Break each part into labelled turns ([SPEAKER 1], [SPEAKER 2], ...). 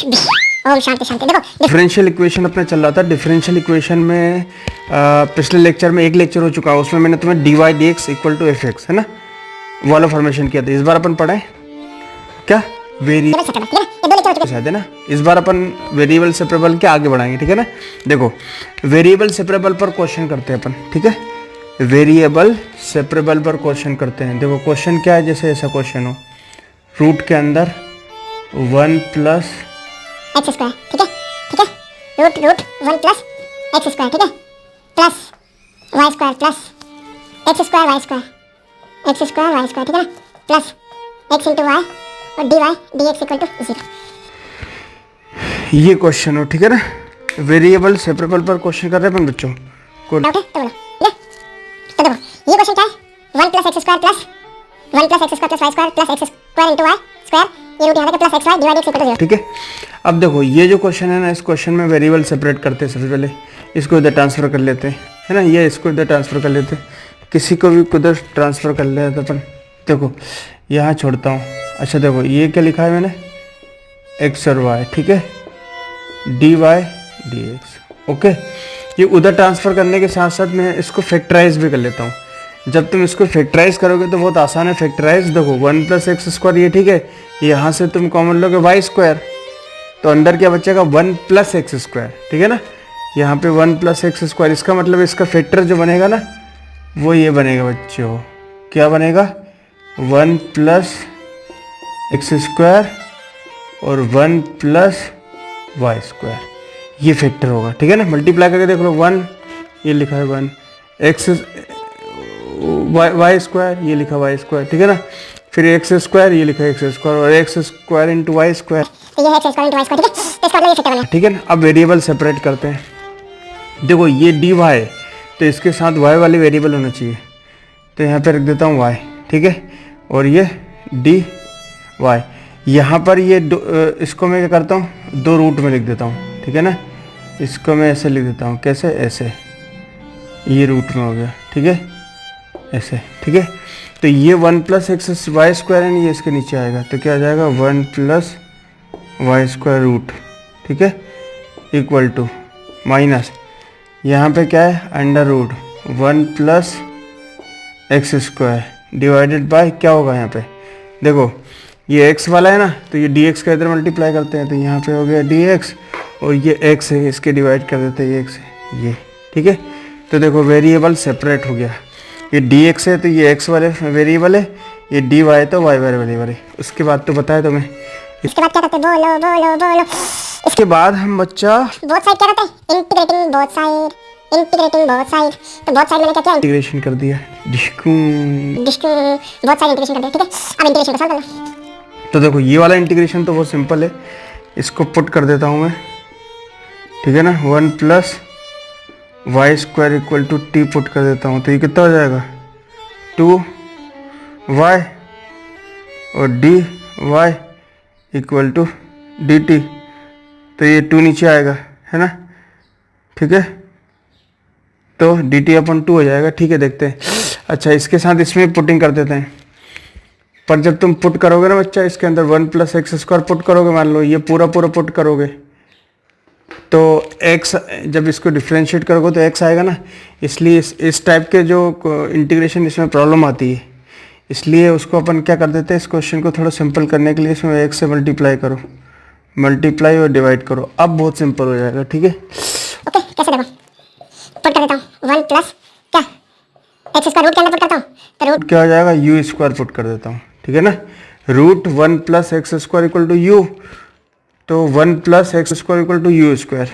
[SPEAKER 1] ओम शांति शांति। देखो
[SPEAKER 2] differential equation अपना चल रहा था। डिफरेंशियल इक्वेशन में पिछले लेक्चर में एक लेक्चर हो चुका है, उसमें मैंने तुम्हें dy dx equal to F X है ना वाला फॉर्मेशन किया था। इस बार अपन पढ़ाएं क्या वेरिएबल शायद है ना। इस बार अपन वेरिएबल सेपरेबल के आगे बढ़ाएंगे, ठीक है ना। देखो वेरिएबल सेपरेबल पर क्वेश्चन करते हैं अपन, ठीक है। वेरिएबल सेपरेबल पर क्वेश्चन करते हैं। देखो क्वेश्चन क्या है, जैसे ऐसा क्वेश्चन हो रूट के अंदर 1 प्लस
[SPEAKER 1] एक्स स्क्वायर, ठीक है ठीक है, रूट 1 प्लस एक्स स्क्वायर, ठीक है, plus Y square plus X square Y square X square Y square, ठीक है ना, प्लस एक्स इंटू वाई और D Y D X equal to 0।
[SPEAKER 2] ये क्वेश्चन हो, ठीक है ना। वेरिएबल सेपरेबल पर क्वेश्चन कर रहे हैं अपन बच्चों को।
[SPEAKER 1] डाउट है तो बोलो, ठीक है। तो देखो ये क्वेश्चन क्या है, 1 plus X square plus 1 plus X square plus Y square plus X square into Y square, ये रूट यहाँ plus X Y divide X equal to 0,
[SPEAKER 2] ठीक है। अब देखो ये जो क्वेश्चन है ना, इस क्वेश्चन में वेरिएबल सेपरेट करते हैं। सबसे पहले इसको इधर ट्रांसफर कर लेते हैं, है ना। ये इसको इधर ट्रांसफर कर लेते हैं, किसी को भी उधर ट्रांसफर कर लेते हैं अपन। देखो यहाँ छोड़ता हूँ। अच्छा देखो ये क्या लिखा है मैंने, एक्स और वाई, ठीक है, D Y D X, okay. ये उधर ट्रांसफ़र करने के साथ साथ मैं इसको फैक्टराइज भी कर लेता हूँ। जब तुम इसको फैक्टराइज करोगे तो बहुत आसान है फैक्टराइज। देखो 1 प्लस एक्स स्क्वायर, ये ठीक है, यहाँ से तुम कॉमन लोगे वाई स्क्वायर, तो अंदर क्या बचेगा 1 प्लस एक्स स्क्वायर, ठीक है ना। यहाँ पे 1 प्लस एक्स स्क्वायर, इसका मतलब इसका फैक्टर जो बनेगा ना वो ये बनेगा बच्चों, क्या बनेगा 1 प्लस एक्स स्क्वायर और 1 प्लस वाई स्क्वायर, ये फैक्टर होगा, ठीक है ना। मल्टीप्लाई करके देख लो, 1 ये लिखा है 1 एक्स वाई स्क्वायर, ये लिखा वाई स्क्वायर, ठीक है ना। फिर एक्स स्क्वायर, ये लिखा है एक्स स्क्वायर और X square into Y square,
[SPEAKER 1] तो ये है X square into Y square, ठीक है। तो इसका मतलब ये फैक्टर बना,
[SPEAKER 2] ठीक है ना। अब वेरिएबल सेपरेट करते हैं। देखो ये डी वाई, तो इसके साथ वाई वाले वेरिएबल होना चाहिए, तो यहाँ पे रख देता हूँ वाई, ठीक है, और ये डी वाई। यहाँ पर ये इसको मैं क्या करता हूँ, 2 रूट में लिख देता हूँ, ठीक है ना। इसको मैं ऐसे लिख देता हूँ, कैसे, ऐसे, ये रूट में हो गया, ठीक है, ऐसे, ठीक है। तो ये 1 प्लस एक्स वाई स्क्वायर है, ये इसके नीचे आएगा, तो क्या आ जाएगा 1 प्लस वाई स्क्वायर रूट, ठीक है, इक्वल टू माइनस यहाँ पे क्या है under root 1 plus X square divided by क्या होगा यहाँ पे, देखो ये x वाला है ना, तो ये dx का इधर मल्टीप्लाई करते हैं, तो यहाँ पे हो गया dx और ये x है, इसके डिवाइड कर देते हैं x है, ये ठीक है। तो देखो वेरिएबल सेपरेट हो गया, ये dx है तो ये x वाले वेरिएबल है, ये dy है तो y वाले वेरिएबल है। उसके बाद तो बताया तुम्हें,
[SPEAKER 1] इसके बाद क्या करते हैं, बोलो बोलो बोलो।
[SPEAKER 2] इसके बाद हम बच्चा
[SPEAKER 1] बोथ साइड क्या करते हैं, integrating both side, integrating both side. तो बोथ साइड मैंने क्या किया,
[SPEAKER 2] इंटीग्रेशन कर दिया,
[SPEAKER 1] बोथ साइड इंटीग्रेशन कर दिया, ठीक है। अब इंटीग्रेशन को सॉल्व करना।
[SPEAKER 2] तो देखो ये वाला इंटीग्रेशन तो बहुत सिंपल है, इसको पुट कर देता हूँ मैं, ठीक है ना। 1 plus Y square equal to T put कर देता हूँ, तो ये कितना हो जाएगा 2y और D Y equal to D T, तो ये 2 नीचे आएगा, है ना, ठीक है। तो डी टी अपन 2 हो जाएगा, ठीक है। देखते हैं, अच्छा इसके साथ इसमें पुटिंग कर देते हैं। पर जब तुम पुट करोगे ना बच्चा, इसके अंदर 1 प्लस एक्स स्क्वायर पुट करोगे, मान लो ये पूरा पुट करोगे, तो x जब इसको डिफ्रेंशिएट करोगे तो x आएगा ना। इसलिए इस टाइप के जो इंटीग्रेशन इसमें प्रॉब्लम आती है, इसलिए उसको अपन क्या कर देते हैं, इस क्वेश्चन को थोड़ा सिंपल करने के लिए इसमें x से मल्टीप्लाई करो, मल्टीप्लाई और डिवाइड करो, अब बहुत सिंपल हो जाएगा, ठीक है।
[SPEAKER 1] ओके कैसे, देखो पुट कर देता हूँ 1 प्लस क्या एक्स स्क्वायर रूट के अंदर पुट करता हूँ, तो रूट
[SPEAKER 2] क्या हो जाएगा यू स्क्वायर पुट कर देता हूँ, ठीक है ना। Root 1 plus X square equal to U, तो 1 plus X square equal to U square,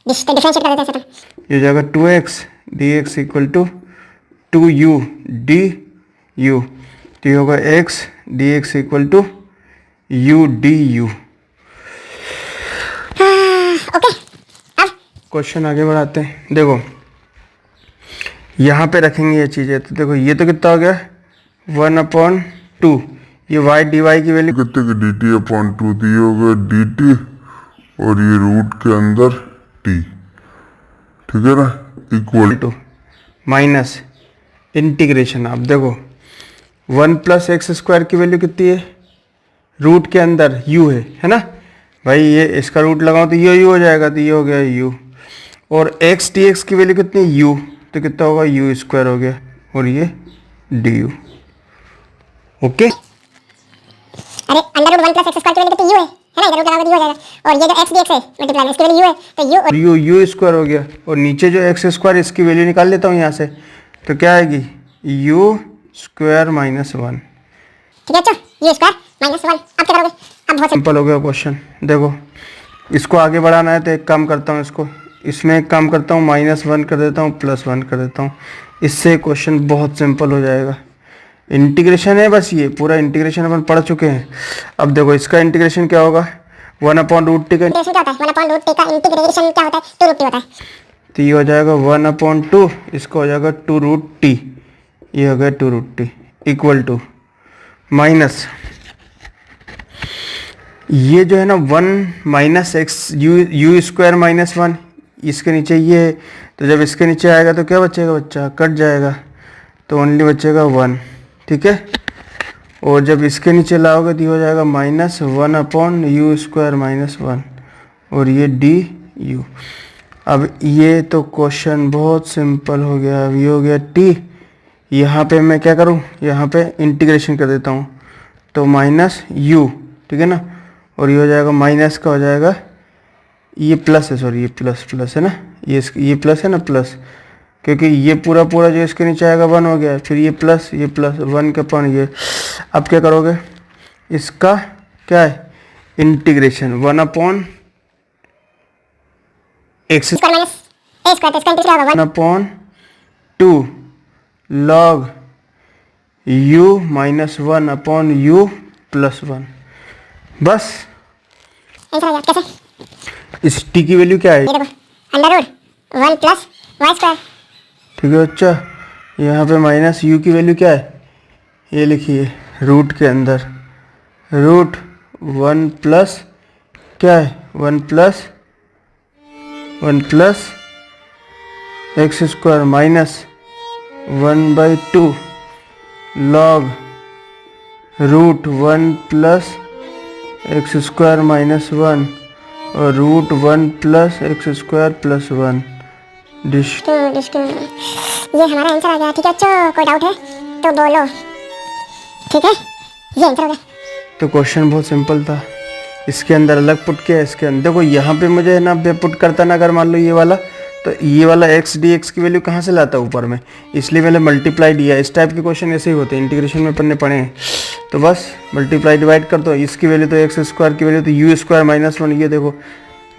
[SPEAKER 1] differentiate कर देते हैं।
[SPEAKER 2] ये हो जाएगा 2x dx equal to 2u du, तो ये होगा x dx equal to u du।
[SPEAKER 1] Okay अब
[SPEAKER 2] क्वेश्चन आगे बढ़ाते हैं। देखो यहाँ पे रखेंगे ये चीज़ें, तो देखो ये तो कितना हो गया 1/2, ये y dy की वैल्यू
[SPEAKER 3] कितने की dt/2, तो ये हो गया dt और ये रूट के अंदर t, ठीक है ना, इक्वल
[SPEAKER 2] टू माइनस इंटीग्रेशन। अब देखो 1 प्लस एक्स स्क्वायर की वैल्यू कितनी है, रूट के अंदर u है ना, भाई ये इसका रूट लगाऊं तो ये यू हो जाएगा, तो ये हो गया यू। और एक्स डी एक्स की वैल्यू कितनी, यू, तो कितना होगा, यू स्क्वायर हो गया, और ये डी यू। ओके,
[SPEAKER 1] अरे under root 1 plus X square की वैल्यू कितनी, यू है ना, इधर रूट लगाओगे तो यू हो जाएगा। और ये जो एक्स डी एक्स है मल्टीप्लाई में इसकी वैल्यू यू है, तो यू और
[SPEAKER 2] यू यू स्क्वायर हो गया, और नीचे जो एक्स स्क्वायर इसकी वैल्यू निकाल लेता हूँ यहाँ से, तो क्या आएगी, यू स्क्वायर माइनस 1।
[SPEAKER 1] ठीक है। अच्छा, यू स्क्वायर माइनस 1 अब क्या करोगे, अब बहुत
[SPEAKER 2] सिंपल हो गया क्वेश्चन। देखो इसको आगे बढ़ाना है तो एक काम करता हूँ, इसको इसमें एक काम करता हूँ, -1 कर देता हूँ, +1 कर देता हूँ, इससे क्वेश्चन बहुत सिंपल हो जाएगा। इंटीग्रेशन है बस, ये पूरा इंटीग्रेशन अपन पढ़ चुके हैं। अब देखो इसका इंटीग्रेशन क्या होगा, 1/√t का
[SPEAKER 1] इंटीग्रेशन क्या होता है, 1/√t का इंटीग्रेशन क्या होता है, 2√t होता है।
[SPEAKER 2] तो ये हो जाएगा 1/2, इसका हो जाएगा 2√t, ये हो गया 2√t इक्वल टू माइनस, ये जो है ना 1 minus x you square minus 1, इसके नीचे ये है, तो जब इसके नीचे आएगा तो क्या बचेगा बच्चा, कट जाएगा, तो ओनली बचेगा 1। ठीक है, और जब इसके नीचे लाओगे तो ये हो जाएगा -1/u स्क्वायर माइनस 1, और ये डी यू। अब ये तो क्वेश्चन बहुत सिंपल हो गया। अब ये हो गया टी, यहाँ पे मैं क्या करूँ, यहाँ पे इंटीग्रेशन कर देता हूँ, तो -u, ठीक है ना, और ये हो जाएगा माइनस का हो जाएगा, ये प्लस है, सॉरी ये प्लस है ना, ये प्लस है ना, प्लस, क्योंकि ये पूरा जो इसके नीचे आएगा 1 हो गया, फिर ये प्लस 1 के अपन ये। अब क्या करोगे, इसका क्या है इंटीग्रेशन, 1/x
[SPEAKER 1] स्क्वायर माइनस ए स्क्वायर, तो इसका इंटीग्रेशन क्या होगा,
[SPEAKER 2] 1/2 log u minus 1/u plus 1। बस
[SPEAKER 1] आंसर आ गया। कैसे,
[SPEAKER 2] इस t की वैल्यू क्या है,
[SPEAKER 1] ये देखो under root 1 plus Y square.
[SPEAKER 2] ठीक है अच्छा, यहाँ पे -u की वैल्यू क्या है, ये लिखिए रूट के अंदर, रूट 1 प्लस क्या है, 1 plus X square minus 1/2 log root 1 plus X square minus 1 और root 1 plus X square plus 1 डिश।
[SPEAKER 1] ये हमारा आंसर आ गया। ठीक है, अच्छा कोई डाउट है तो बोलो। ठीक है, ये आंसर हो गया।
[SPEAKER 2] तो क्वेश्चन बहुत सिंपल था, इसके अंदर अलग पुट किया, इसके अंदर देखो यहाँ पे मुझे ना पुट करता ना, अगर मान लो ये वाला, तो ये वाला एक्स डी एक्स की वैल्यू कहाँ से लाता है ऊपर में, इसलिए मैंने मल्टीप्लाई दिया। इस टाइप के क्वेश्चन ऐसे ही होते हैं, इंटीग्रेशन में अपन ने पढ़े हैं। तो बस मल्टीप्लाई डिवाइड कर दो, इसकी वैल्यू तो एक्स स्क्वायर की वैल्यू तो यू स्क्वायर माइनस 1, ये देखो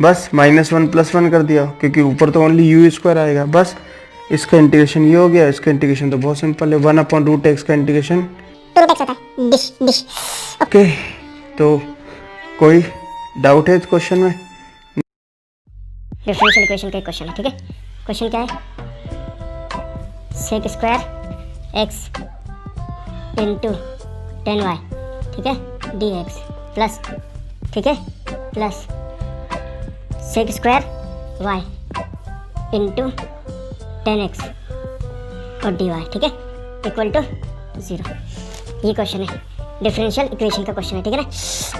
[SPEAKER 2] बस -1 + 1 कर दिया, क्योंकि ऊपर तो ओनली यू स्क्वायर आएगा। बस इसका इंटीग्रेशन ये हो गया। इसका इंटीग्रेशन तो बहुत सिंपल है, 1/√x का इंटीग्रेशन
[SPEAKER 1] 2√x होता है, डिश।
[SPEAKER 2] ओके, तो कोई डाउट है इस क्वेश्चन में?
[SPEAKER 1] डिफरेंशियल इक्वेशन का एक क्वेश्चन है। ठीक है, क्वेश्चन क्या है, सेक स्क्वायर एक्स इंटू 10y, ठीक है, dx प्लस, ठीक है, plus sec square y into 10x और dy, ठीक है, इक्वल टू 0। ये क्वेश्चन है, डिफरेंशियल इक्वेशन का क्वेश्चन है। ठीक है ना,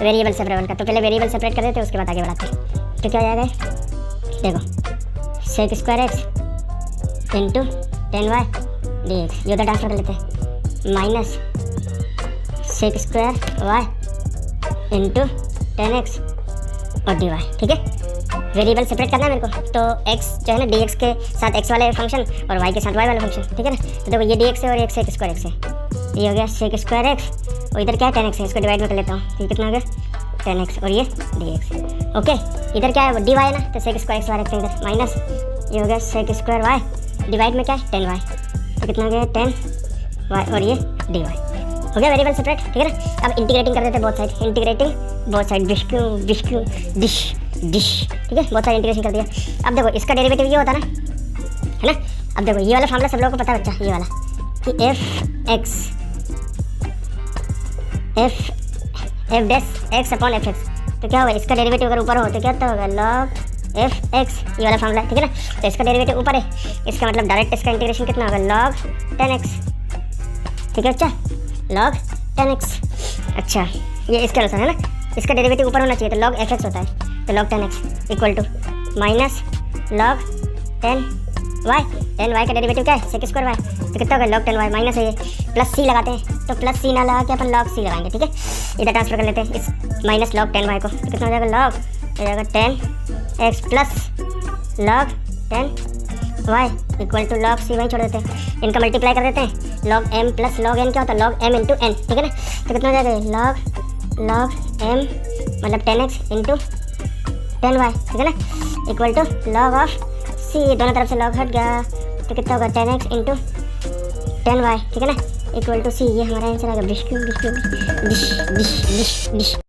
[SPEAKER 1] वेरिएबल सेपरेबल का। तो पहले वेरिएबल सेपरेट कर देते हैं, उसके बाद आगे बढ़ाते हैं। तो क्या आ जाएगा, देखो sec square x into 10y dx, ये उधर ट्रांसफर कर लेते हैं, minus sec square y into 10x और dy। ठीक है, वेरिएबल सेपरेट करना है मेरे को, तो x जो है ना dx के साथ x वाले फंक्शन और y के साथ y वाला फंक्शन। ठीक है ना, तो देखो ये dx है और एक सेक स्क्वायर x है, ये हो गया सेक स्क्वायर एक्स और इधर क्या है 10x है, इसको डिवाइड में कर लेता हूँ, तो ये कितना हो गया 10x और ये dx। ओके, इधर क्या है वो dy है ना, तो सेक स्क्वायर एक्स वाई रखते हैं इधर, माइनस ये हो गया सेक स्क्वायर वाई, डिवाइड में क्या है 10y, तो कितना हो गया 10y और ये dy। हो गया वेरिएबल सेपरेट। ठीक है ना, अब इंटीग्रेटिंग कर देते हैं both side, integrating both side, dish. ठीक है, बहुत सारा इंटीग्रेशन कर दिया। अब देखो इसका डेरिवेटिव ये होता है ना, है ना। अब देखो ये वाला फॉर्मूला सब लोगों को पता है बच्चा, ये वाला कि F dash x upon F x, तो क्या होगा, इसका डेरिवेटिव अगर ऊपर हो तो क्या होगा लॉग एफ एक्स, ये वाला फॉर्मूला। ठीक है ना, तो इसका डेरिवेटिव ऊपर है, इसका मतलब डायरेक्ट इसका इंटीग्रेशन कितना होगा लॉग 10x। ठीक है, अच्छा लॉग 10x। अच्छा ये इसके अनुसार है ना, इसका डेरिवेटिव ऊपर होना चाहिए, तो log fx होता है, तो log 10x equal to minus log 10y। 10y का डेरिवेटिव क्या है, सेक स्क्वायर वाई, तो कितना होगा log 10y माइनस है ये, प्लस सी लगाते हैं, तो प्लस सी ना लगा के अपन log सी लगाएंगे, ठीक है। इधर ट्रांसफर कर लेते हैं इस माइनस log 10y को, तो कितना हो जाएगा log, हो जाएगा 10x plus log 10y equal to log C, वहीं छोड़ देते हैं, इनका मल्टीप्लाई कर देते हैं, log m plus log n क्या होता है, log m इंटू n, ठीक है ना। तो कितना हो जाएगा log m मतलब 10x इंटू 10y, ठीक है ना, इक्वल टू log ऑफ सी, दोनों तरफ से log हट गया, तो कितना होगा 10x इंटू 10y, ठीक है ना, इक्वल टू सी। ये हमारा आंसर आएगा।